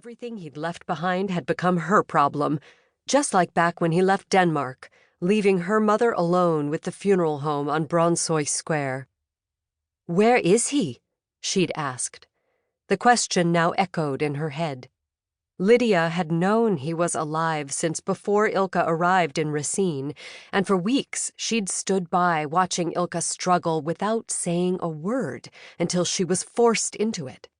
Everything he'd left behind had become her problem, just like back when he left Denmark, leaving her mother alone with the funeral home on Bronsoy Square. "Where is he?" she'd asked. The question now echoed in her head. Lydia had known he was alive since before Ilka arrived in Racine, and for weeks she'd stood by watching Ilka struggle without saying a word until she was forced into it.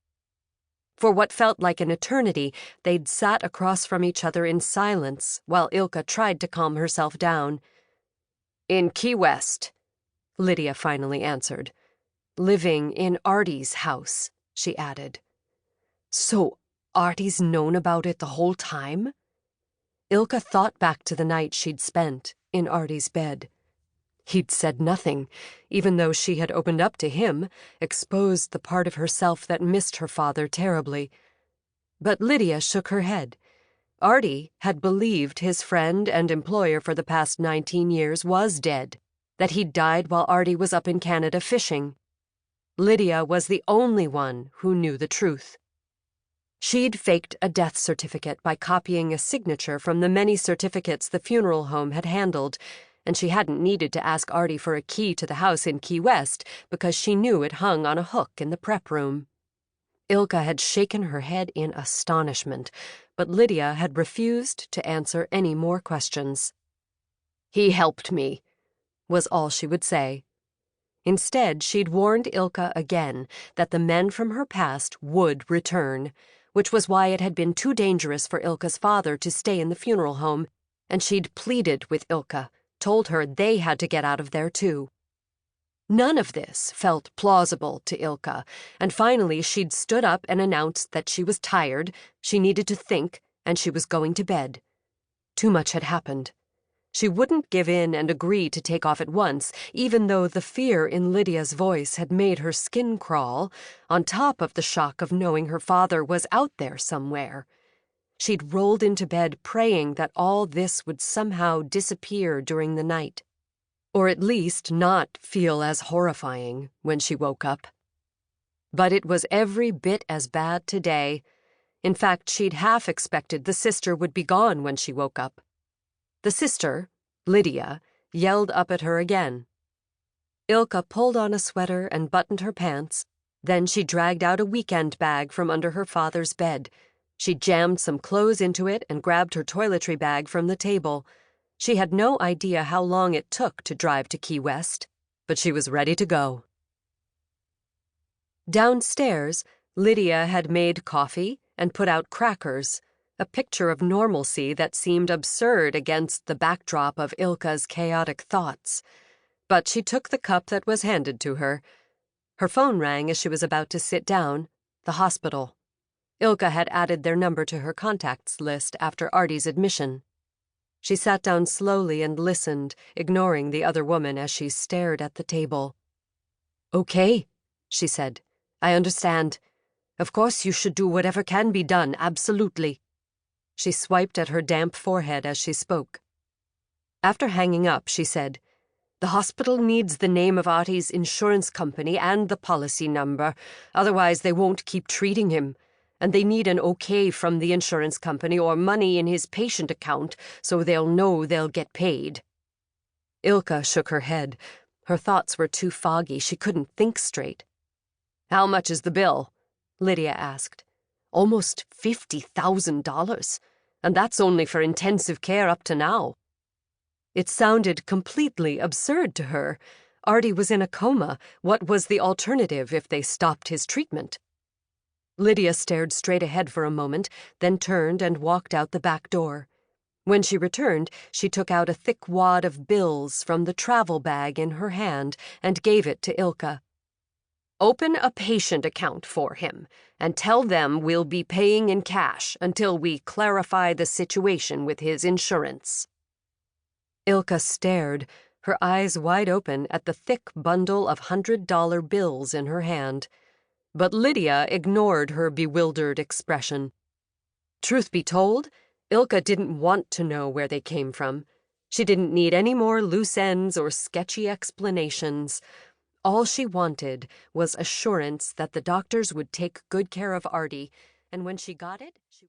For what felt like an eternity, they'd sat across from each other in silence while Ilka tried to calm herself down. "In Key West," Lydia finally answered. "Living in Artie's house," she added. "So Artie's known about it the whole time?" Ilka thought back to the night she'd spent in Artie's bed. He'd said nothing, even though she had opened up to him, exposed the part of herself that missed her father terribly. But Lydia shook her head. Artie had believed his friend and employer for the past 19 years was dead, that he'd died while Artie was up in Canada fishing. Lydia was the only one who knew the truth. She'd faked a death certificate by copying a signature from the many certificates the funeral home had handled, and she hadn't needed to ask Artie for a key to the house in Key West because she knew it hung on a hook in the prep room. Ilka had shaken her head in astonishment, but Lydia had refused to answer any more questions. "He helped me," was all she would say. Instead, she'd warned Ilka again that the men from her past would return, which was why it had been too dangerous for Ilka's father to stay in the funeral home, and she'd pleaded with Ilka, told her they had to get out of there too. None of this felt plausible to Ilka, and finally she'd stood up and announced that she was tired, she needed to think, and she was going to bed. Too much had happened. She wouldn't give in and agree to take off at once, even though the fear in Lydia's voice had made her skin crawl, on top of the shock of knowing her father was out there somewhere. She'd rolled into bed praying that all this would somehow disappear during the night, or at least not feel as horrifying when she woke up. But it was every bit as bad today. In fact, she'd half expected the sister would be gone when she woke up. The sister, Lydia, yelled up at her again. Ilka pulled on a sweater and buttoned her pants. Then she dragged out a weekend bag from under her father's bed. She jammed some clothes into it and grabbed her toiletry bag from the table. She had no idea how long it took to drive to Key West, but she was ready to go. Downstairs, Lydia had made coffee and put out crackers, a picture of normalcy that seemed absurd against the backdrop of Ilka's chaotic thoughts. But she took the cup that was handed to her. Her phone rang as she was about to sit down. The hospital. Ilka had added their number to her contacts list after Artie's admission. She sat down slowly and listened, ignoring the other woman as she stared at the table. "Okay," she said. "I understand. Of course you should do whatever can be done, absolutely." She swiped at her damp forehead as she spoke. After hanging up, she said, "The hospital needs the name of Artie's insurance company and the policy number, otherwise they won't keep treating him. And they need an okay from the insurance company or money in his patient account so they'll know they'll get paid." Ilka shook her head. Her thoughts were too foggy, she couldn't think straight. "How much is the bill?" Lydia asked. "Almost $50,000, and that's only for intensive care up to now." It sounded completely absurd to her. Artie was in a coma. What was the alternative if they stopped his treatment? Lydia stared straight ahead for a moment, then turned and walked out the back door. When she returned, she took out a thick wad of bills from the travel bag in her hand and gave it to Ilka. "Open a patient account for him, and tell them we'll be paying in cash until we clarify the situation with his insurance." Ilka stared, her eyes wide open at the thick bundle of $100 bills in her hand. But Lydia ignored her bewildered expression. Truth be told, Ilka didn't want to know where they came from. She didn't need any more loose ends or sketchy explanations. All she wanted was assurance that the doctors would take good care of Artie, and when she got it, she